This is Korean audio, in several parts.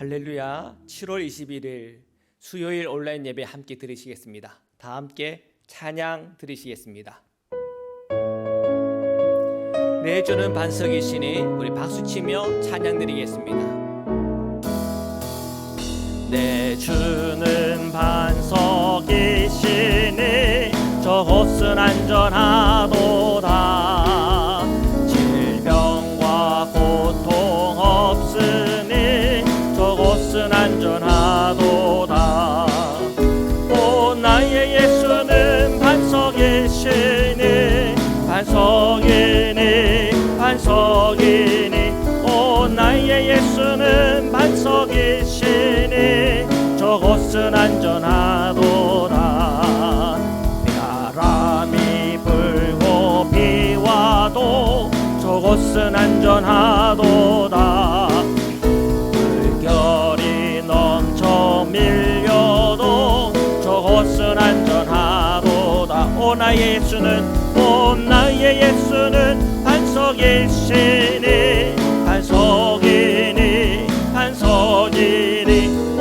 할렐루야. 7월 21일 수요일 온라인 예배 함께 들으시겠습니다. 다 함께 찬양 들으시겠습니다. 내 주는 반석이시니 우리 박수치며 찬양 드리겠습니다. 내 주는 반석이시니 저곳은 안전하도다. 질병과 고통 없으니 저곳은 안전하도다. 오 나의 예수는 반석이시니 반석이니 오 나의 예수는 반석이시니 저곳은 안전하도다. 바람이 불고 비와도 저곳은 안전하도다. 물결이 넘쳐 밀려도 저곳은 안전하도다. 오 나의 예수는 반석이시니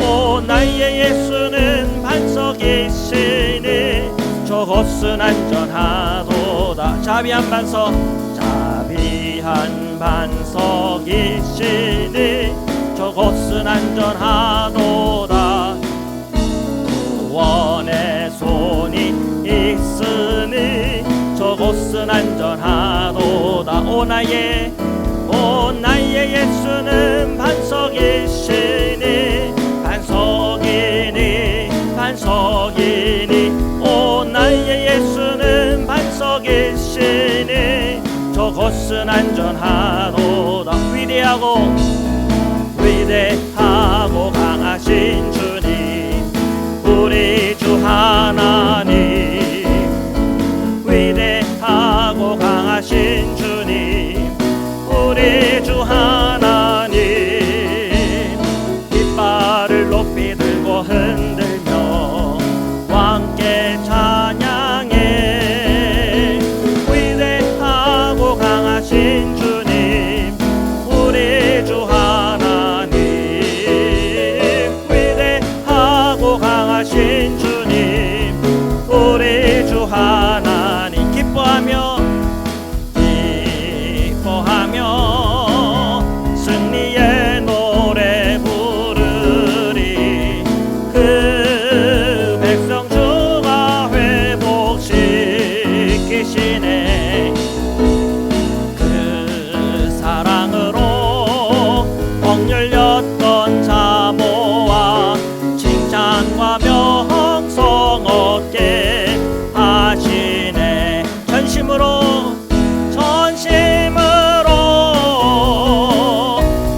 오 나의 예수는 반석이시니 저곳은 안전하도다. 자비한 반석이시니 저곳은 안전하도다. 구원의 손이 있으니 저곳은 안전하도다. 오 나의 예수는 반석이시니 오 나의 예수는 반석이시니 저곳은 안전하도다. 위대하고 강하신 주님 우리 주 하나님, 위대하고 강하신 주님 우리 주 하나님, 깃발을 높이 들고 흔들며 왕께 찬양해. 위대하고 강하신 주님 우리 주 하나님, 위대하고 강하신 주님 우리 주 하나님, 기뻐하며 승리의 노래 부르리. 그 백성 주가 회복시키시네. 그 사랑으로 복 열렸던 자모아 칭찬과 명성 얻게 하시네. 전심으로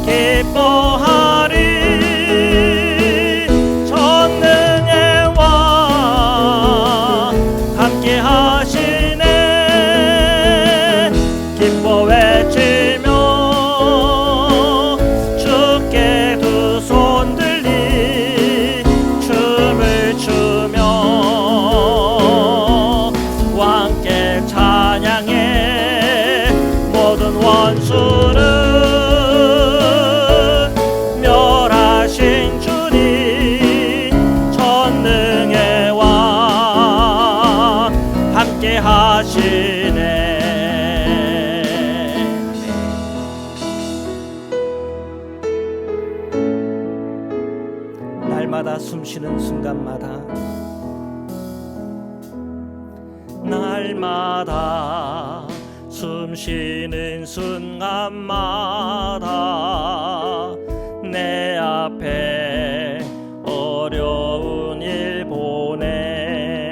기뻐하리. 전능의 왕 함께 하시네. 기뻐 외치며 주께 두 손 들리 춤을 추며 왕께 찬양해. 모든 원수를 멸하신 주님 전능의 왕 함께 하시네. 날마다 숨쉬는 순간마다 숨쉬는 순간마다 내 앞에 어려운 일 보내.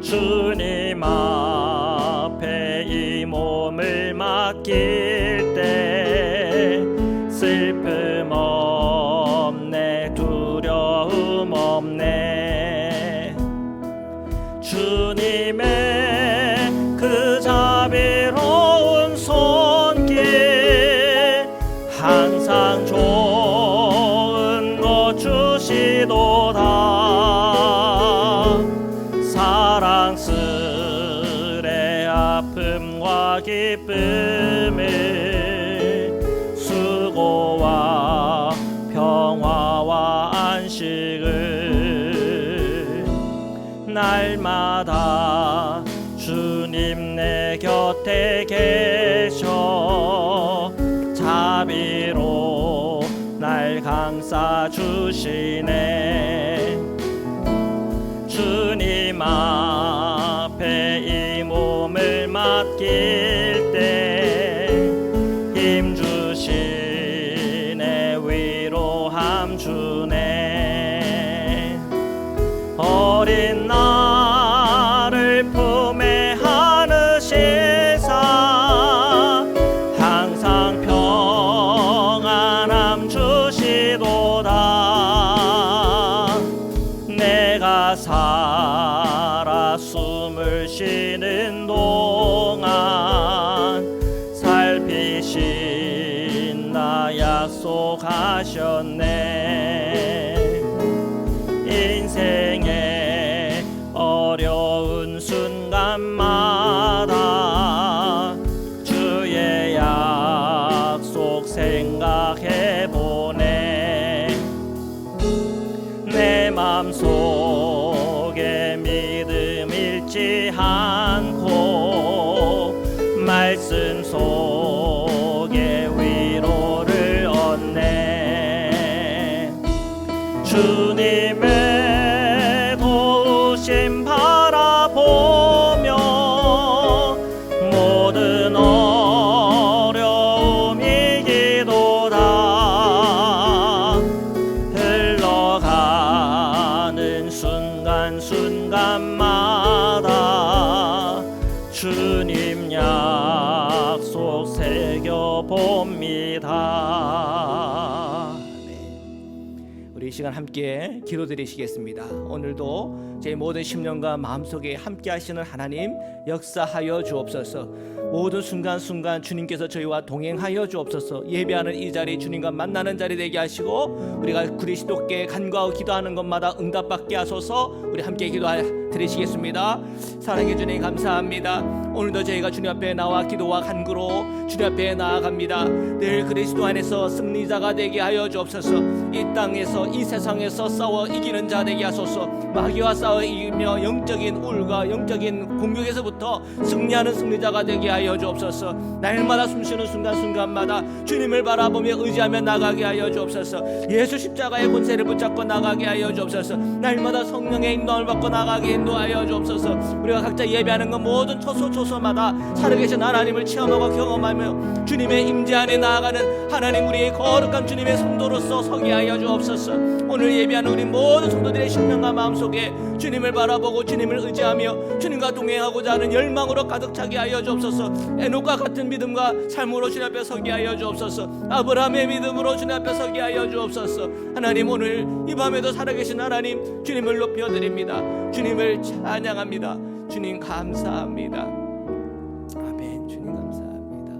주님 앞에 이 몸을 맡길 때 슬픔 없네, 두려움 없네. 주님의 그 자비로운 손길 항상 좋은 것 주시도다. 사랑스레 아픔과 기쁨을 수고와 소식을 날마다 주님 내 곁에 계셔 자비로 날 감싸 주시네. 주님 앞에 이 몸을 맡길 때 힘 주시네. 위로함 주네. 어린 나를 품에 안으시사 항상 평안함 주시도다. 내가 살아 숨을 쉬는 동안 살피신다 약속하셨네. 인생의 어려운 순간마다 주의 약속 생각해보네. 내 맘속에 믿음 잃지 않고 말씀 속에 위로를 얻네. 주님의 도우심 바라보며 모든 어려움 이기도다. 흘러가는 순간순간마다 주님 약속 새겨봅니다. 우리 이 시간 함께 기도드리시겠습니다. 오늘도 제 모든 심령과 마음속에 함께 하시는 하나님 역사하여 주옵소서. 모든 순간순간 주님께서 저희와 동행하여 주옵소서. 예배하는 이 자리 주님과 만나는 자리 되게 하시고 우리가 그리스도께 간구하고 기도하는 것마다 응답받게 하소서. 우리 함께 기도드리시겠습니다. 사랑해 주님 감사합니다. 오늘도 저희가 주님 앞에 나와 기도와 간구로 주님 앞에 나아갑니다. 늘 그리스도 안에서 승리자가 되게 하여 주옵소서. 이 땅에서 이 세상에서 싸워 이기는 자 되게 하소서. 마귀와 싸워 이기며 영적인 우울과 영적인 공격에서부터 승리하는 승리자가 되게 하여 주옵소서. 날마다 숨쉬는 순간순간마다 주님을 바라보며 의지하며 나가게 하여 주옵소서. 예수 십자가의 권세를 붙잡고 나가게 하여 주옵소서. 날마다 성령의 인도함을 받고 나가게 인도하여 주옵소서. 우리가 각자 예배하는 것 모든 초소초소마다 살아계신 하나님을 체험하고 경험하며 주님의 임재 안에 나아가는 하나님 우리의 거룩한 주님의 성도로서 서게 하여 주옵소서. 오늘 예배하는 우리 모든 성도들의 심령과 마음속에 주님을 바라보고 주님을 의지하며 주님과 동행하고자 하는 열망으로 가득 차게 하여 주옵소서. 에녹과 같은 믿음과 삶으로 주님 앞에 서게 하여 주옵소서. 아브라함의 믿음으로 주님 앞에 서게 하여 주옵소서. 하나님 오늘 이 밤에도 살아계신 하나님 주님을 높여드립니다. 주님을 찬양합니다. 주님 감사합니다. 아멘. 주님 감사합니다.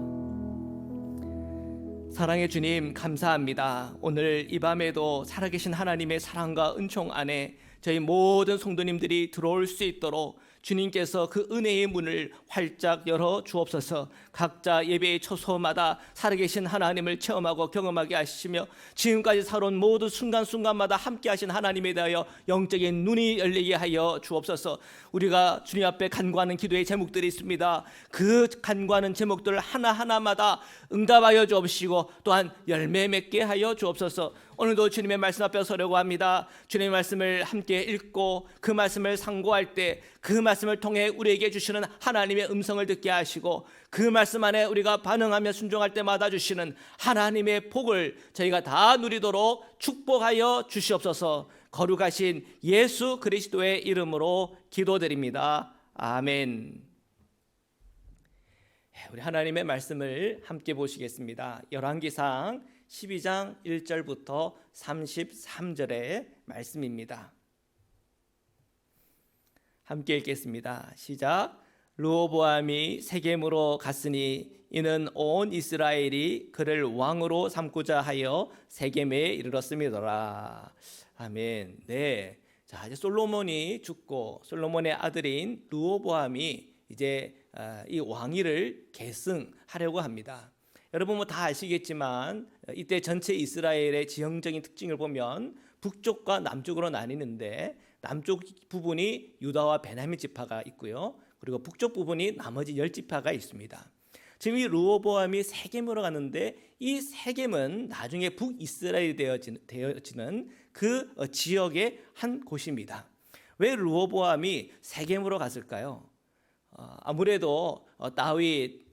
사랑의 주님 감사합니다. 오늘 이 밤에도 살아계신 하나님의 사랑과 은총 안에 저희 모든 성도님들이 들어올 수 있도록 주님께서 그 은혜의 문을 활짝 열어 주옵소서. 각자 예배의 초소마다 살아계신 하나님을 체험하고 경험하게 하시며 지금까지 살아온 모든 순간순간마다 함께 하신 하나님에 대하여 영적인 눈이 열리게 하여 주옵소서. 우리가 주님 앞에 간구하는 기도의 제목들이 있습니다. 그 간구하는 제목들 하나하나마다 응답하여 주옵시고 또한 열매 맺게 하여 주옵소서. 오늘도 주님의 말씀 앞에 서려고 합니다. 주님의 말씀을 함께 읽고 그 말씀을 상고할 때 그 말씀을 통해 우리에게 주시는 하나님의 음성을 듣게 하시고 그 말씀 안에 우리가 반응하며 순종할 때마다 주시는 하나님의 복을 저희가 다 누리도록 축복하여 주시옵소서. 거룩하신 예수 그리스도의 이름으로 기도드립니다. 아멘. 우리 하나님의 말씀을 함께 보시겠습니다. 열왕기상 12장 1절부터 33절의 말씀입니다. 함께 읽겠습니다. 시작. 르호보암이 세겜으로 갔으니 이는 온 이스라엘이 그를 왕으로 삼고자 하여 세겜에 이르렀음이더라. 아멘. 네. 자, 이제 솔로몬이 죽고 솔로몬의 아들인 르호보암이 이제 이 왕위를 계승하려고 합니다. 여러분 뭐 다 아시겠지만 이때 전체 이스라엘의 지형적인 특징을 보면 북쪽과 남쪽으로 나뉘는데 남쪽 부분이 유다와 베냐민 지파가 있고요. 그리고 북쪽 부분이 나머지 10지파가 있습니다. 지금 이 르호보암이 세겜으로 갔는데 이 세겜은 나중에 북이스라엘이 되어지는 그 지역의 한 곳입니다. 왜 르호보암이 세겜으로 갔을까요? 아무래도 다윗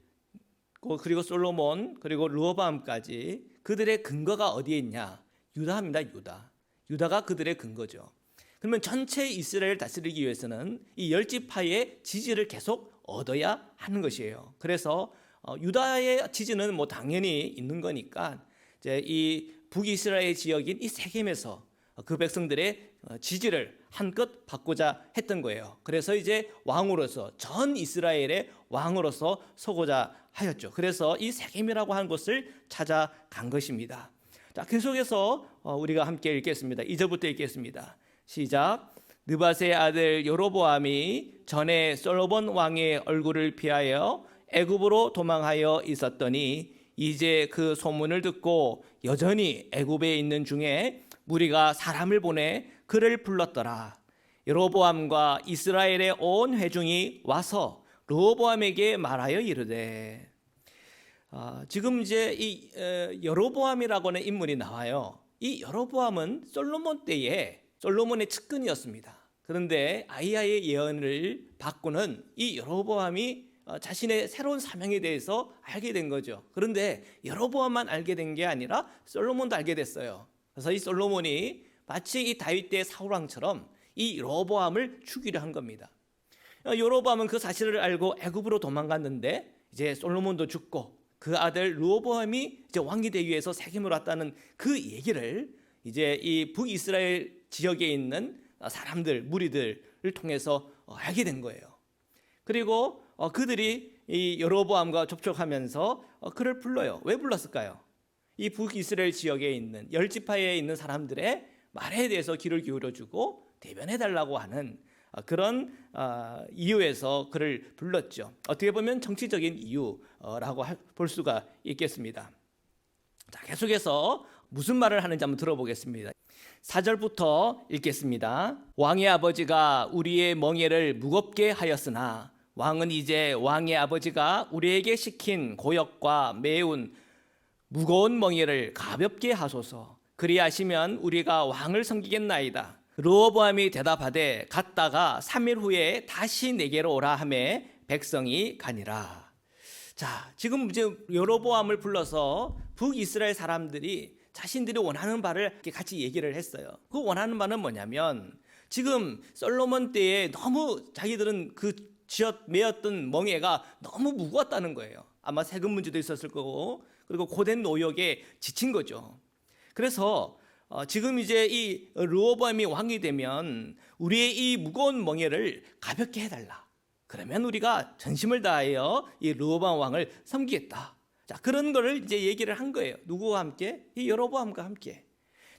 그리고 솔로몬 그리고 르호보암까지 그들의 근거가 어디에 있냐? 유다입니다. 유다가 그들의 근거죠. 그러면 전체 이스라엘을 다스리기 위해서는 이 10지파의 지지를 계속 얻어야 하는 것이에요. 그래서 유다의 지지는 뭐 당연히 있는 거니까 이제 이 북이스라엘 지역인 이 세겜에서 그 백성들의 지지를 한껏 받고자 했던 거예요. 그래서 이제 왕으로서 전 이스라엘의 왕으로서 서고자 하였죠. 그래서 이 세겜이라고 하는 곳을 찾아간 것입니다. 자, 계속해서 우리가 함께 읽겠습니다. 2절부터 읽겠습니다. 시작. 느밧의 아들 여로보암이 전에 솔로몬 왕의 얼굴을 피하여 애굽으로 도망하여 있었더니 이제 그 소문을 듣고 여전히 애굽에 있는 중에 무리가 사람을 보내 그를 불렀더라. 여로보암과 이스라엘의 온 회중이 와서 르호보암에게 말하여 이르되, 지금 이제 이 여로보암이라고 하는 인물이 나와요. 이 여로보암은 솔로몬 때에 솔로몬의 측근이었습니다. 그런데 아히야의 예언을 받고는 이 여로보암이 자신의 새로운 사명에 대해서 알게 된 거죠. 그런데 여로보암만 알게 된 게 아니라 솔로몬도 알게 됐어요. 그래서 이 솔로몬이 마치 이 다윗 때 사울왕처럼 이 여로보암을 죽이려 한 겁니다. 여로보암은 그 사실을 알고 애굽으로 도망갔는데 이제 솔로몬도 죽고 그 아들 르호보암이 이제 왕이 되기 위해서 세겜으로 왔다는 그 얘기를 이제 이 북이스라엘 지역에 있는 사람들, 무리들을 통해서 알게 된 거예요. 그리고 그들이 이 여로보암과 접촉하면서 그를 불러요. 왜 불렀을까요? 이 북이스라엘 지역에 있는 10지파에 있는 사람들의 말에 대해서 귀를 기울여주고 대변해달라고 하는 그런 이유에서 그를 불렀죠. 어떻게 보면 정치적인 이유라고 볼 수가 있겠습니다. 자, 계속해서 무슨 말을 하는지 한번 들어보겠습니다. 4절부터 읽겠습니다. 왕의 아버지가 우리의 멍에를 무겁게 하였으나 왕은 이제 왕의 아버지가 우리에게 시킨 고역과 매운 무거운 멍에를 가볍게 하소서. 그리하시면 우리가 왕을 섬기겠나이다. 르호보암이 대답하되 갔다가 3일 후에 다시 내게로 오라 하매 백성이 가니라. 자, 지금 이제 여로보암을 불러서 북이스라엘 사람들이 자신들이 원하는 바를 같이 얘기를 했어요. 그 원하는 바는 뭐냐면 지금 솔로몬 때에 너무 자기들은 그 메었던 멍에가 너무 무거웠다는 거예요. 아마 세금 문제도 있었을 거고 그리고 고된 노역에 지친 거죠. 그래서 지금 이제 이 르호보암이 왕이 되면 우리의 이 무거운 멍에를 가볍게 해달라. 그러면 우리가 전심을 다하여 이 르호보암 왕을 섬기겠다. 자, 그런 거를 이제 얘기를 한 거예요. 누구와 함께? 이 여로보암과 함께.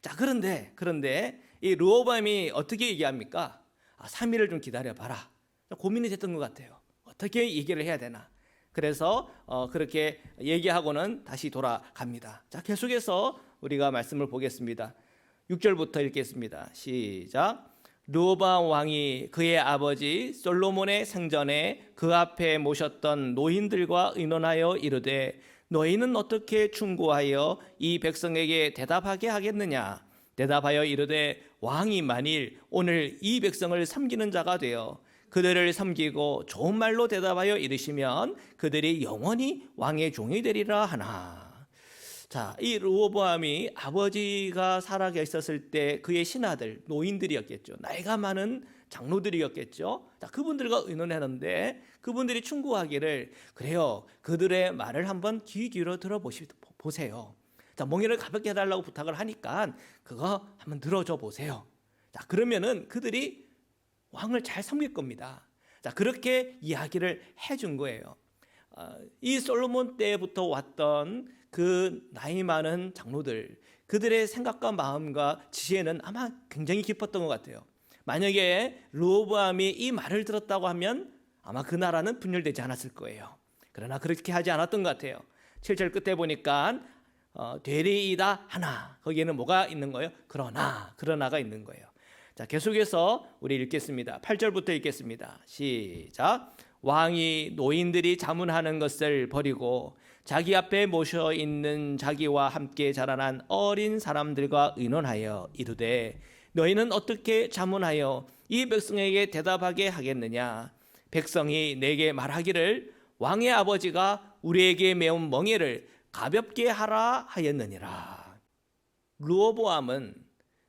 자, 그런데 이 르호보암이 어떻게 얘기합니까? 3일을 좀 기다려봐라. 고민이 됐던 것 같아요. 어떻게 얘기를 해야 되나? 그래서 그렇게 얘기하고는 다시 돌아갑니다. 자, 계속해서 우리가 말씀을 보겠습니다. 6절부터 읽겠습니다. 시작. 르호보암 왕이 그의 아버지 솔로몬의 생전에 그 앞에 모셨던 노인들과 의논하여 이르되 너희는 어떻게 충고하여 이 백성에게 대답하게 하겠느냐? 대답하여 이르되 왕이 만일 오늘 이 백성을 섬기는 자가 되어 그들을 섬기고 좋은 말로 대답하여 이르시면 그들이 영원히 왕의 종이 되리라 하나. 자, 이 르호보암이 아버지가 살아계셨을 때 그의 신하들, 노인들이었겠죠. 나이가 많은 장로들이었겠죠. 자, 그분들과 의논했는데 그분들이 충고하기를 그래요. 그들의 말을 한번 귀 기울여 들어보세요. 자, 멍에를 가볍게 해달라고 부탁을 하니까 그거 한번 들어줘 보세요. 자, 그러면은 그들이 왕을 잘 섬길 겁니다. 자, 그렇게 이야기를 해준 거예요. 이 솔로몬 때부터 왔던 그 나이 많은 장로들, 그들의 생각과 마음과 지혜는 아마 굉장히 깊었던 것 같아요. 만약에 르호보암이 이 말을 들었다고 하면 아마 그 나라는 분열되지 않았을 거예요. 그러나 그렇게 하지 않았던 것 같아요. 7절 끝에 보니까 되리이다 하나. 거기에는 뭐가 있는 거예요? 그러나가 있는 거예요. 자, 계속해서 우리 읽겠습니다. 8절부터 읽겠습니다. 시작. 왕이 노인들이 자문하는 것을 버리고 자기 앞에 모셔 있는 자기와 함께 자라난 어린 사람들과 의논하여 이르되 너희는 어떻게 자문하여 이 백성에게 대답하게 하겠느냐? 백성이 내게 말하기를 왕의 아버지가 우리에게 메운 멍에를 가볍게 하라 하였느니라. 르호보암은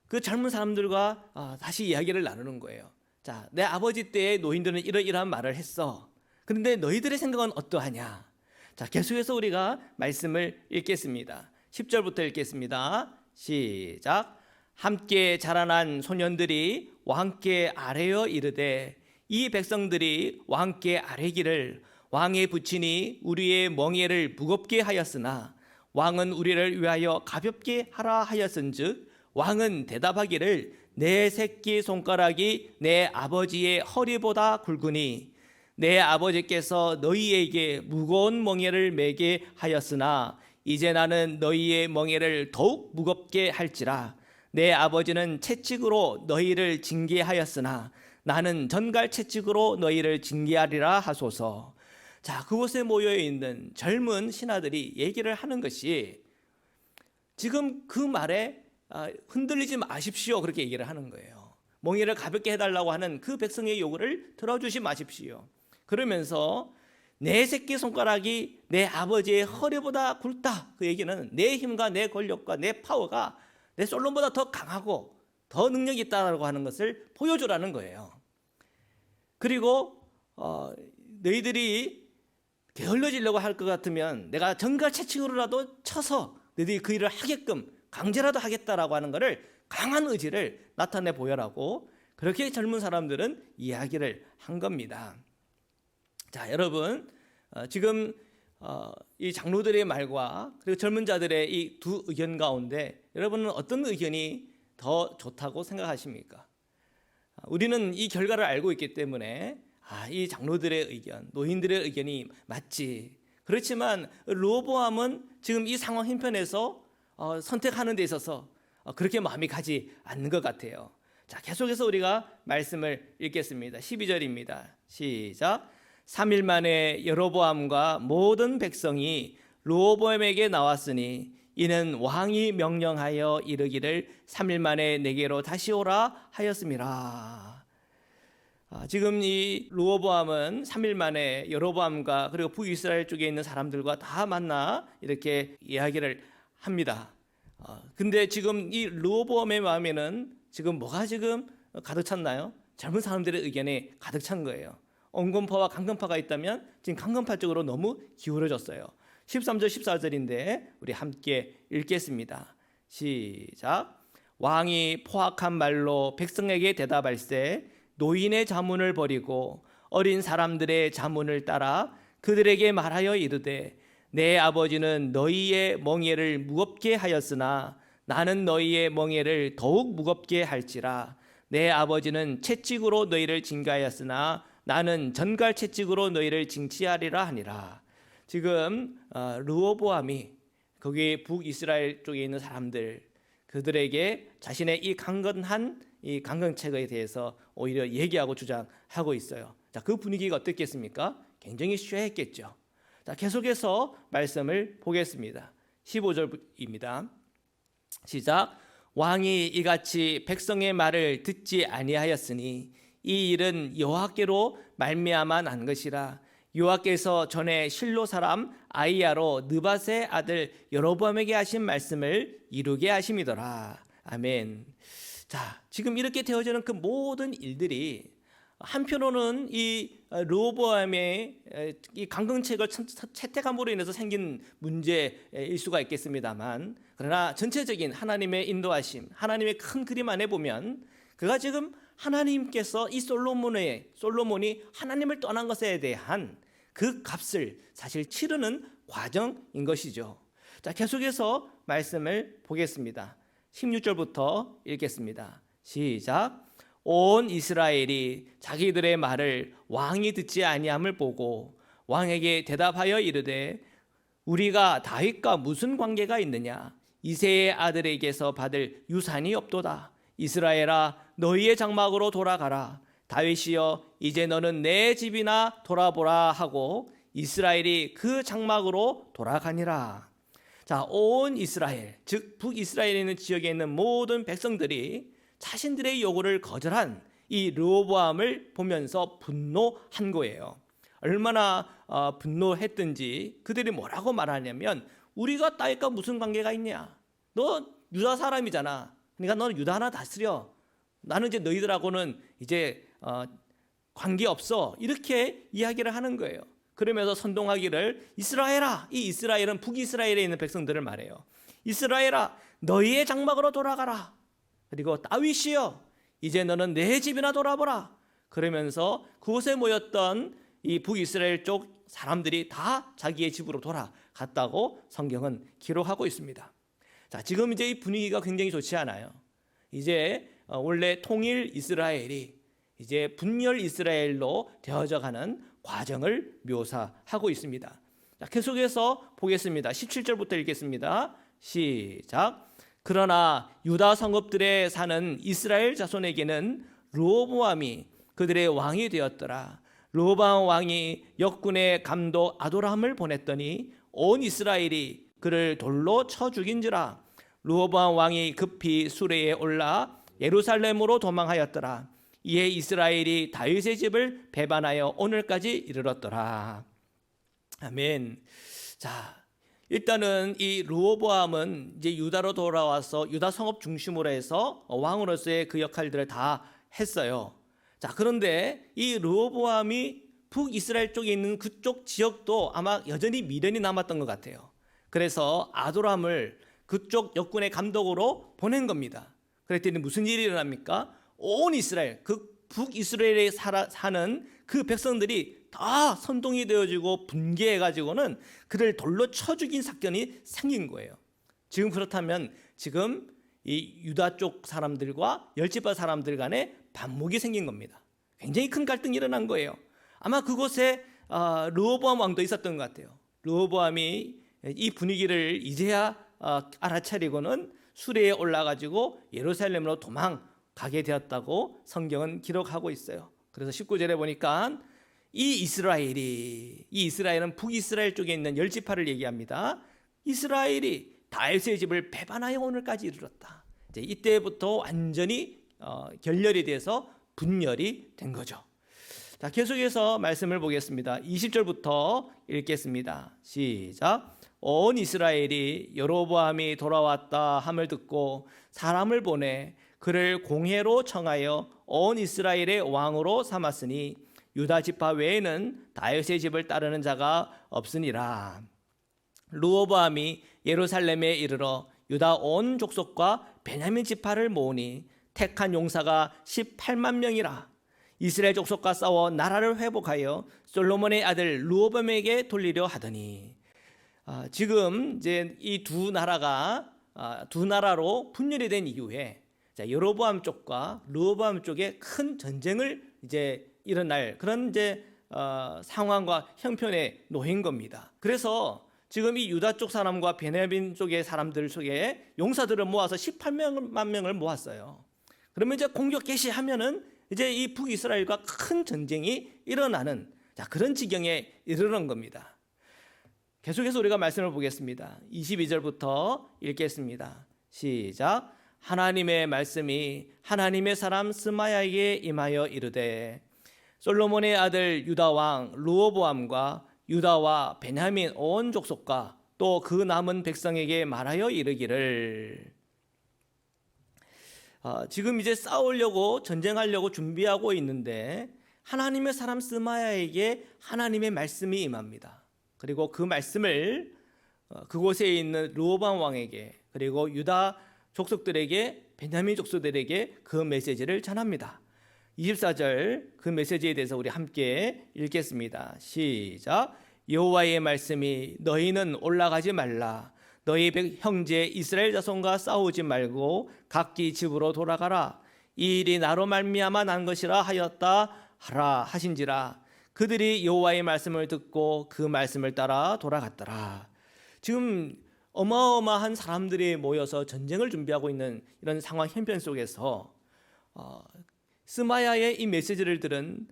그 젊은 사람들과 다시 이야기를 나누는 거예요. 자, 내 아버지 때의 노인들은 이러이러한 말을 했어. 그런데 너희들의 생각은 어떠하냐? 자, 계속해서 우리가 말씀을 읽겠습니다. 10절부터 읽겠습니다. 시작. 함께 자라난 소년들이 왕께 아뢰어 이르되 이 백성들이 왕께 아뢰기를 왕의 부친이 우리의 멍에를 무겁게 하였으나 왕은 우리를 위하여 가볍게 하라 하였은즉 왕은 대답하기를 내 새끼 손가락이 내 아버지의 허리보다 굵으니 내 아버지께서 너희에게 무거운 멍에를 매게 하였으나 이제 나는 너희의 멍에를 더욱 무겁게 할지라. 내 아버지는 채찍으로 너희를 징계하였으나 나는 전갈 채찍으로 너희를 징계하리라 하소서. 자, 그곳에 모여 있는 젊은 신하들이 얘기를 하는 것이 지금 그 말에 흔들리지 마십시오, 그렇게 얘기를 하는 거예요. 멍에를 가볍게 해달라고 하는 그 백성의 요구를 들어주지 마십시오. 그러면서 내 새끼 손가락이 내 아버지의 허리보다 굵다. 그 얘기는 내 힘과 내 권력과 내 파워가 내 솔로몬보다 더 강하고 더 능력이 있다고 하는 것을 보여주라는 거예요. 그리고 너희들이 게을러지려고 할 것 같으면 내가 전갈 채찍으로라도 쳐서 너희들이 그 일을 하게끔 강제라도 하겠다라고 하는 것을 강한 의지를 나타내 보여라고 그렇게 젊은 사람들은 이야기를 한 겁니다. 자, 여러분, 지금 이 장로들의 말과 그리고 젊은 자들의 이 두 의견 가운데 여러분은 어떤 의견이 더 좋다고 생각하십니까? 우리는 이 결과를 알고 있기 때문에 이 장로들의 의견, 노인들의 의견이 맞지. 그렇지만 르호보암은 지금 이 상황 형편에서 선택하는 데 있어서 그렇게 마음이 가지 않는 것 같아요. 자, 계속해서 우리가 말씀을 읽겠습니다. 12절입니다. 시작. 3일 만에 여로보암과 모든 백성이 르호보암에게 나왔으니 이는 왕이 명령하여 이르기를 3일 만에 내게로 다시 오라 하였음이라. 지금 이 르호보암은 3일 만에 여로보암과 그리고 북이스라엘 쪽에 있는 사람들과 다 만나 이렇게 이야기를 합니다. 근데 지금 이 르호보암의 마음에는 지금 뭐가 지금 가득 찼나요? 젊은 사람들의 의견에 가득 찬 거예요. 온건파와 강건파가 있다면 지금 강건파 쪽으로 너무 기울어졌어요. 13절 14절인데 우리 함께 읽겠습니다. 시작. 왕이 포악한 말로 백성에게 대답할세 노인의 자문을 버리고 어린 사람들의 자문을 따라 그들에게 말하여 이르되 내 아버지는 너희의 멍에를 무겁게 하였으나 나는 너희의 멍에를 더욱 무겁게 할지라. 내 아버지는 채찍으로 너희를 징계하였으나 나는 전갈 채찍으로 너희를 징치하리라 하니라. 지금 르호보암이 거기 북이스라엘 쪽에 있는 사람들 그들에게 자신의 이 강건한 이 강경책에 대해서 오히려 얘기하고 주장하고 있어요. 자, 그 분위기가 어땠겠습니까? 굉장히 쇠했겠죠. 자, 계속해서 말씀을 보겠습니다. 15절입니다. 시작. 왕이 이같이 백성의 말을 듣지 아니하였으니 이 일은 여호와께로 말미암아 난 것이라. 여호와께서 전에 실로 사람 아이야로 느밧의 아들 여로보암에게 하신 말씀을 이루게 하심이더라. 아멘. 자, 지금 이렇게 되어지는 그 모든 일들이 한편으로는 이 르호보암의 이 강경책을 채택함으로 인해서 생긴 문제일 수가 있겠습니다만, 그러나 전체적인 하나님의 인도하심, 하나님의 큰 그림 안에 보면 그가 지금 하나님께서 이 솔로몬이 하나님을 떠난 것에 대한 그 값을 사실 치르는 과정인 것이죠. 자, 계속해서 말씀을 보겠습니다. 16절부터 읽겠습니다. 시작. 온 이스라엘이 자기들의 말을 왕이 듣지 아니함을 보고 왕에게 대답하여 이르되 우리가 다윗과 무슨 관계가 있느냐? 이새의 아들에게서 받을 유산이 없도다. 이스라엘아, 너희의 장막으로 돌아가라. 다윗이여, 이제 너는 내 집이나 돌아보라 하고 이스라엘이 그 장막으로 돌아가니라. 자, 온 이스라엘, 즉 북이스라엘에 있는 지역에 있는 모든 백성들이 자신들의 요구를 거절한 이 르호보암을 보면서 분노한 거예요. 얼마나 분노했든지 그들이 뭐라고 말하냐면, 우리가 다윗과 무슨 관계가 있냐? 너 유다 사람이잖아. 그러니까 너는 유다 하나 다스려. 나는 이제 너희들하고는 이제 관계 없어. 이렇게 이야기를 하는 거예요. 그러면서 선동하기를, 이스라엘아, 이 이스라엘은 북이스라엘에 있는 백성들을 말해요. 이스라엘아, 너희의 장막으로 돌아가라. 그리고 다윗이여, 이제 너는 내 집이나 돌아보라. 그러면서 그곳에 모였던 이 북이스라엘 쪽 사람들이 다 자기의 집으로 돌아갔다고 성경은 기록하고 있습니다. 자, 지금 이제 이 분위기가 굉장히 좋지 않아요. 이제 원래 통일 이스라엘이 이제 분열 이스라엘로 되어져 가는 과정을 묘사하고 있습니다. 자, 계속해서 보겠습니다. 17절부터 읽겠습니다. 시작. 그러나 유다 성읍들에 사는 이스라엘 자손에게는 르호보암이 그들의 왕이 되었더라. 르호보암 왕이 역군의 감독 아도람을 보냈더니 온 이스라엘이 그를 돌로 쳐 죽인지라. 르호보암 왕이 급히 수레에 올라 예루살렘으로 도망하였더라. 이에 이스라엘이 다윗의 집을 배반하여 오늘까지 이르렀더라. 아멘. 자, 일단은 이 르호보암은 이제 유다로 돌아와서 유다 성읍 중심으로 해서 왕으로서의 그 역할들을 다 했어요. 자, 그런데 이 르호보암이 북이스라엘 쪽에 있는 그쪽 지역도 아마 여전히 미련이 남았던 것 같아요. 그래서 아도람을 그쪽 역군의 감독으로 보낸 겁니다. 그랬더니 무슨 일이 일어납니까? 온 이스라엘, 그 북이스라엘에 사는 그 백성들이 다 선동이 되어지고 분개해가지고는 그를 돌로 쳐 죽인 사건이 생긴 거예요. 지금 그렇다면 지금 이 유다 쪽 사람들과 열지파 사람들 간에 반목이 생긴 겁니다. 굉장히 큰 갈등이 일어난 거예요. 아마 그곳에 르호보암 왕도 있었던 것 같아요. 르호보암이 이 분위기를 이제야 알아차리고는 수레에 올라가지고 예루살렘으로 도망가게 되었다고 성경은 기록하고 있어요. 그래서 19절에 보니까 이 이스라엘은 북이스라엘 쪽에 있는 열지파를 얘기합니다. 이스라엘이 다윗의 집을 배반하여 오늘까지 이르렀다. 이제 이때부터 완전히 결렬이 돼서 분열이 된 거죠. 자, 계속해서 말씀을 보겠습니다. 20절부터 읽겠습니다. 시작. 온 이스라엘이 여로보암이 돌아왔다 함을 듣고 사람을 보내 그를 공회로 청하여 온 이스라엘의 왕으로 삼았으니 유다 지파 외에는 다윗의 집을 따르는 자가 없으니라. 르호보암이 예루살렘에 이르러 유다 온 족속과 베냐민 지파를 모으니 택한 용사가 18만 명이라. 이스라엘 족속과 싸워 나라를 회복하여 솔로몬의 아들 르호보암에게 돌리려 하더니, 지금 이제 이 두 나라가 두 나라로 분열이 된 이후에 여로보암 쪽과 르호보암 쪽에 큰 전쟁을 이제 일어날 그런 이제 상황과 형편에 놓인 겁니다. 그래서 지금 이 유다 쪽 사람과 베냐민 쪽의 사람들 속에 용사들을 모아서 18만 명을 모았어요. 그러면 이제 공격 개시하면은 이제 이 북이스라엘과 큰 전쟁이 일어나는 그런 지경에 이르는 겁니다. 계속해서 우리가 말씀을 보겠습니다. 22절부터 읽겠습니다. 시작. 하나님의 말씀이 하나님의 사람 스마야에게 임하여 이르되, 솔로몬의 아들 유다 왕 르호보암과 유다와 베냐민 온 족속과 또 그 남은 백성에게 말하여 이르기를, 지금 이제 싸우려고 전쟁하려고 준비하고 있는데 하나님의 사람 스마야에게 하나님의 말씀이 임합니다. 그리고 그 말씀을 그곳에 있는 르호보암 왕에게 그리고 유다 족속들에게 베냐민 족속들에게 그 메시지를 전합니다. 24절 그 메시지에 대해서 우리 함께 읽겠습니다. 시작. 여호와의 말씀이 너희는 올라가지 말라. 너희 형제 이스라엘 자손과 싸우지 말고 각기 집으로 돌아가라. 이 일이 나로 말미암아 난 것이라 하였다 하라 하신지라. 그들이 여호와의 말씀을 듣고 그 말씀을 따라 돌아갔더라. 지금 어마어마한 사람들이 모여서 전쟁을 준비하고 있는 이런 상황 형편 속에서 스마야의 이 메시지를 들은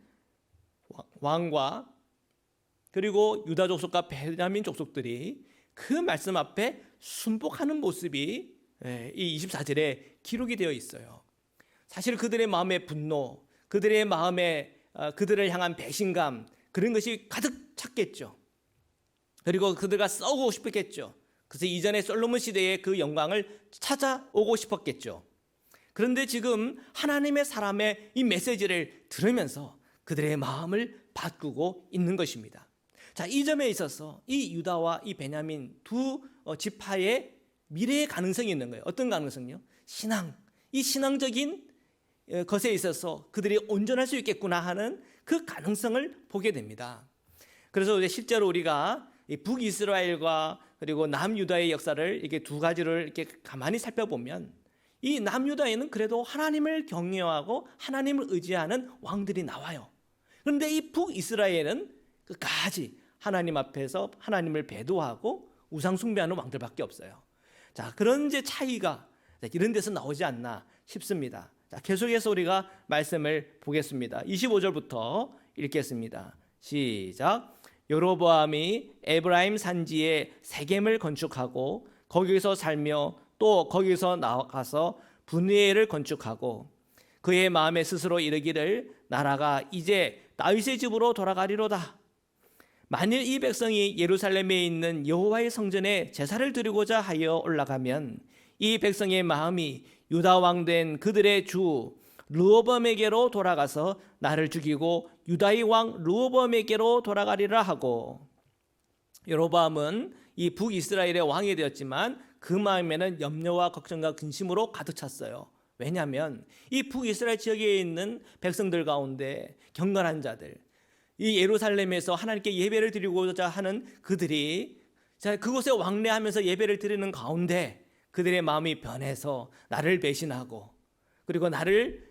왕과 그리고 유다 족속과 베냐민 족속들이 그 말씀 앞에 순복하는 모습이 이 24절에 기록이 되어 있어요. 사실 그들의 마음의 분노, 그들의 마음에 그들을 향한 배신감, 그런 것이 가득 찼겠죠. 그리고 그들과 싸우고 싶었겠죠. 그래서 이전에 솔로몬 시대의 그 영광을 찾아오고 싶었겠죠. 그런데 지금 하나님의 사람의 이 메시지를 들으면서 그들의 마음을 바꾸고 있는 것입니다. 자, 이 점에 있어서 이 유다와 이 베냐민 두 지파의 미래의 가능성이 있는 거예요. 어떤 가능성이요? 신앙. 이 신앙적인 것에 있어서 그들이 온전할 수 있겠구나 하는 그 가능성을 보게 됩니다. 그래서 실제로 우리가 북이스라엘과 그리고 남유다의 역사를 이렇게 두 가지를 이렇게 가만히 살펴보면 이 남유다에는 그래도 하나님을 경외하고 하나님을 의지하는 왕들이 나와요. 그런데 이 북이스라엘은 끝까지 하나님 앞에서 하나님을 배도하고 우상 숭배하는 왕들밖에 없어요. 자, 그런 이제 차이가 이런 데서 나오지 않나 싶습니다. 자, 계속해서 우리가 말씀을 보겠습니다. 25절부터 읽겠습니다. 시작. 여로보암이 에브라임 산지에 세겜을 건축하고 거기서 살며 또 거기서 나가서 분회를 건축하고 그의 마음에 스스로 이르기를 나라가 이제 다윗의 집으로 돌아가리로다. 만일 이 백성이 예루살렘에 있는 여호와의 성전에 제사를 드리고자 하여 올라가면 이 백성의 마음이 유다 왕 된 그들의 주 르호보암에게로 돌아가서 나를 죽이고 유다의 왕 르호보암에게로 돌아가리라 하고. 여로보암은 이 북이스라엘의 왕이 되었지만 그 마음에는 염려와 걱정과 근심으로 가득 찼어요. 왜냐하면 이 북이스라엘 지역에 있는 백성들 가운데 경건한 자들, 이 예루살렘에서 하나님께 예배를 드리고자 하는 그들이 그곳에 왕래하면서 예배를 드리는 가운데 그들의 마음이 변해서 나를 배신하고 그리고 나를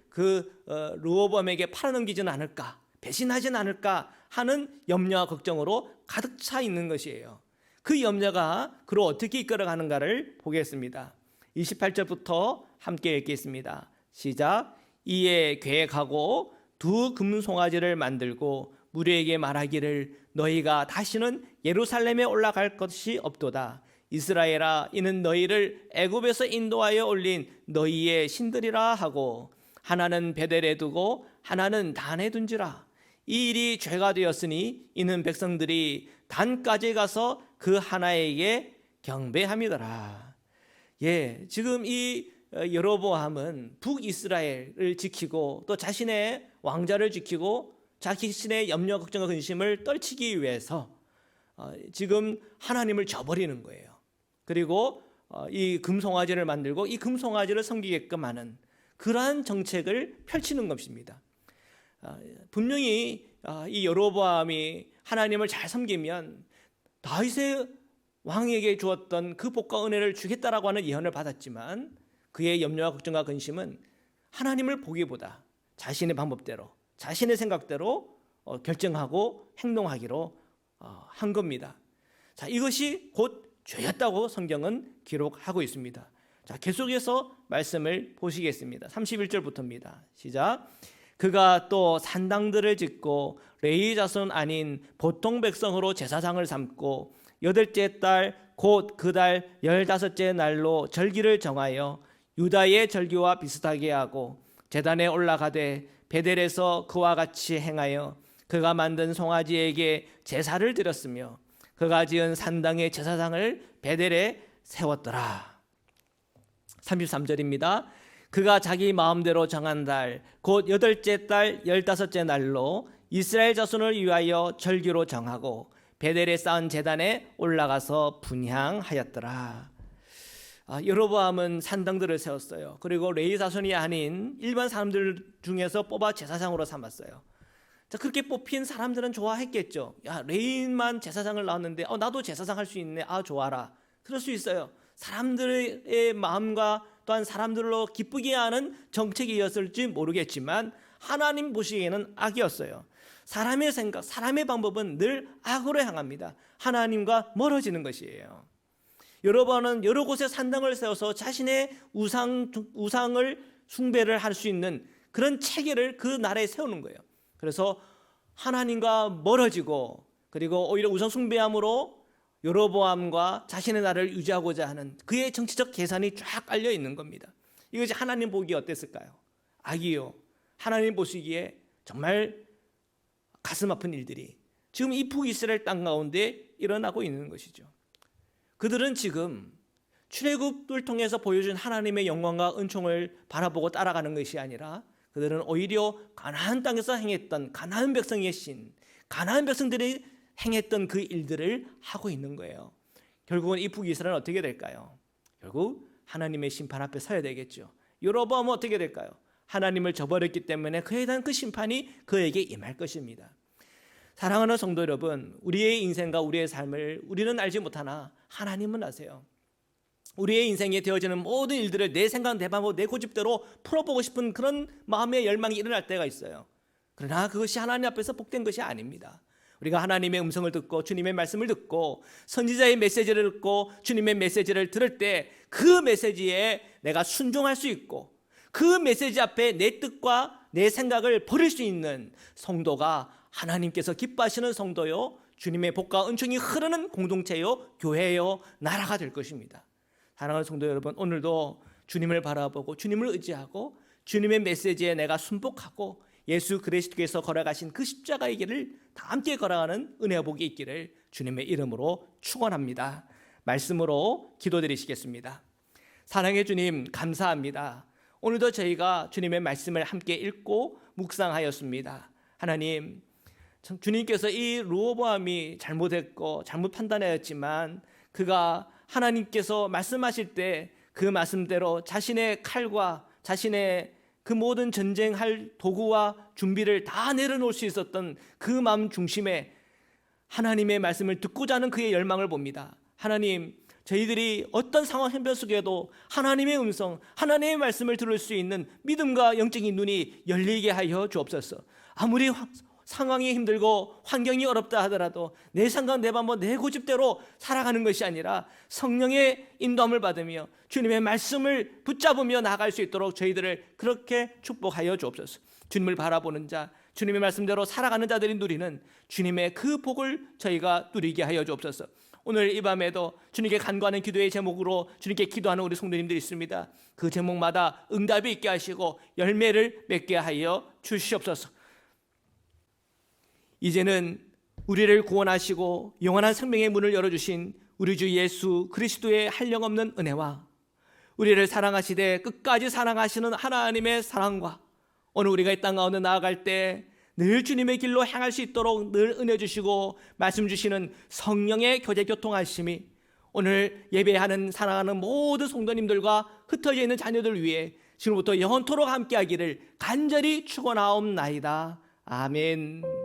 르호보암에게 팔아넘기지는 않을까, 배신하지는 않을까 하는 염려와 걱정으로 가득 차 있는 것이에요. 그 염려가 그로 어떻게 이끌어가는가를 보겠습니다. 28절부터 함께 읽겠습니다. 시작. 이에 계획하고 두 금송아지를 만들고 무리에게 말하기를 너희가 다시는 예루살렘에 올라갈 것이 없도다. 이스라엘아, 이는 너희를 애굽에서 인도하여 올린 너희의 신들이라 하고 하나는 베델에 두고 하나는 단에 둔지라. 이 일이 죄가 되었으니 이는 백성들이 단까지 가서 그 하나에게 경배함이더라. 지금 이 여로보암은 북이스라엘을 지키고 또 자신의 왕자를 지키고 자신의 염려, 걱정과 근심을 떨치기 위해서 지금 하나님을 저버리는 거예요. 그리고 이 금송아지를 만들고 이 금송아지를 섬기게끔 하는 그러한 정책을 펼치는 것입니다. 분명히 이 여로보암이 하나님을 잘 섬기면 다윗의 왕에게 주었던 그 복과 은혜를 주겠다라고 하는 예언을 받았지만 그의 염려와 걱정과 근심은 하나님을 보기보다 자신의 방법대로 자신의 생각대로 결정하고 행동하기로 한 겁니다. 자, 이것이 곧 죄였다고 성경은 기록하고 있습니다. 자, 계속해서 말씀을 보시겠습니다. 31절부터입니다. 시작. 그가 또 산당들을 짓고 레위 자손 아닌 보통 백성으로 제사장을 삼고 여덟째 달 곧 그 달 15째 날로 절기를 정하여 유다의 절기와 비슷하게 하고 제단에 올라가되 베델에서 그와 같이 행하여 그가 만든 송아지에게 제사를 드렸으며 그가 지은 산당의 제사장을 베델에 세웠더라. 33절입니다. 그가 자기 마음대로 정한 달 곧 여덟째 달 15째 날로 이스라엘 자손을 위하여 절기로 정하고 베델에 쌓은 제단에 올라가서 분향하였더라. 여로보암은 산당들을 세웠어요. 그리고 레위 자손이 아닌 일반 사람들 중에서 뽑아 제사장으로 삼았어요. 자, 그렇게 뽑힌 사람들은 좋아했겠죠. 야, 레위인만 제사장을 낳았는데 나도 제사장 할 수 있네. 좋아라. 그럴 수 있어요. 사람들의 마음과 또한 사람들로 기쁘게 하는 정책이었을지 모르겠지만 하나님 보시기에는 악이었어요. 사람의 생각, 사람의 방법은 늘 악으로 향합니다. 하나님과 멀어지는 것이에요. 여러분은 여러 곳에 산당을 세워서 자신의 우상을 숭배를 할 수 있는 그런 체계를 그 나라에 세우는 거예요. 그래서 하나님과 멀어지고, 그리고 오히려 우상 숭배함으로 여로보암과 자신의 나라를 유지하고자 하는 그의 정치적 계산이 쫙 깔려 있는 겁니다. 이것이 하나님 보기에 어땠을까요? 악이요. 하나님 보시기에 정말 가슴 아픈 일들이 지금 이 북이스라엘 땅 가운데 일어나고 있는 것이죠. 그들은 지금 출애굽을 통해서 보여준 하나님의 영광과 은총을 바라보고 따라가는 것이 아니라, 그들은 오히려 가나안 땅에서 행했던 가나안 백성의 신, 가나안 백성들이 행했던 그 일들을 하고 있는 거예요. 결국은 이 북이스라엘은 어떻게 될까요? 결국 하나님의 심판 앞에 서야 되겠죠. 여로보암은 어떻게 될까요? 하나님을 저버렸기 때문에 그에 대한 그 심판이 그에게 임할 것입니다. 사랑하는 성도 여러분, 우리의 인생과 우리의 삶을 우리는 알지 못하나 하나님은 아세요. 우리의 인생에 되어지는 모든 일들을 내 생각, 내 방법, 내 고집대로 풀어보고 싶은 그런 마음의 열망이 일어날 때가 있어요. 그러나 그것이 하나님 앞에서 복된 것이 아닙니다. 우리가 하나님의 음성을 듣고 주님의 말씀을 듣고 선지자의 메시지를 듣고 주님의 메시지를 들을 때 그 메시지에 내가 순종할 수 있고, 그 메시지 앞에 내 뜻과 내 생각을 버릴 수 있는 성도가 하나님께서 기뻐하시는 성도요, 주님의 복과 은총이 흐르는 공동체요, 교회요, 나라가 될 것입니다. 사랑하는 성도 여러분, 오늘도 주님을 바라보고 주님을 의지하고 주님의 메시지에 내가 순복하고 예수 그리스도께서 걸어가신 그 십자가의 길을 다 함께 걸어가는 은혜와 복이 있기를 주님의 이름으로 축원합니다. 말씀으로 기도드리시겠습니다. 사랑의 주님, 감사합니다. 오늘도 저희가 주님의 말씀을 함께 읽고 묵상하였습니다. 하나님, 주님께서 이 르호보암이 잘못했고 잘못 판단하였지만 그가 하나님께서 말씀하실 때 그 말씀대로 자신의 칼과 자신의 그 모든 전쟁할 도구와 준비를 다 내려놓을 수 있었던 그 마음 중심에 하나님의 말씀을 듣고자 하는 그의 열망을 봅니다. 하나님, 저희들이 어떤 상황 형편 속에도 하나님의 음성, 하나님의 말씀을 들을 수 있는 믿음과 영적인 눈이 열리게 하여 주옵소서. 아무리 상황이 힘들고 환경이 어렵다 하더라도 내 생각, 내 방법, 내 고집대로 살아가는 것이 아니라 성령의 인도함을 받으며 주님의 말씀을 붙잡으며 나아갈 수 있도록 저희들을 그렇게 축복하여 주옵소서. 주님을 바라보는 자, 주님의 말씀대로 살아가는 자들이 누리는 주님의 그 복을 저희가 누리게 하여 주옵소서. 오늘 이 밤에도 주님께 간구하는 기도의 제목으로 주님께 기도하는 우리 성도님들이 있습니다. 그 제목마다 응답이 있게 하시고 열매를 맺게 하여 주시옵소서. 이제는 우리를 구원하시고 영원한 생명의 문을 열어주신 우리 주 예수 그리스도의 한량없는 은혜와 우리를 사랑하시되 끝까지 사랑하시는 하나님의 사랑과 오늘 우리가 이 땅 가운데 나아갈 때 늘 주님의 길로 향할 수 있도록 늘 은혜 주시고 말씀 주시는 성령의 교제 교통하심이 오늘 예배하는 사랑하는 모든 성도님들과 흩어져 있는 자녀들 위해 지금부터 영원토록 함께하기를 간절히 축원하옵나이다. 아멘.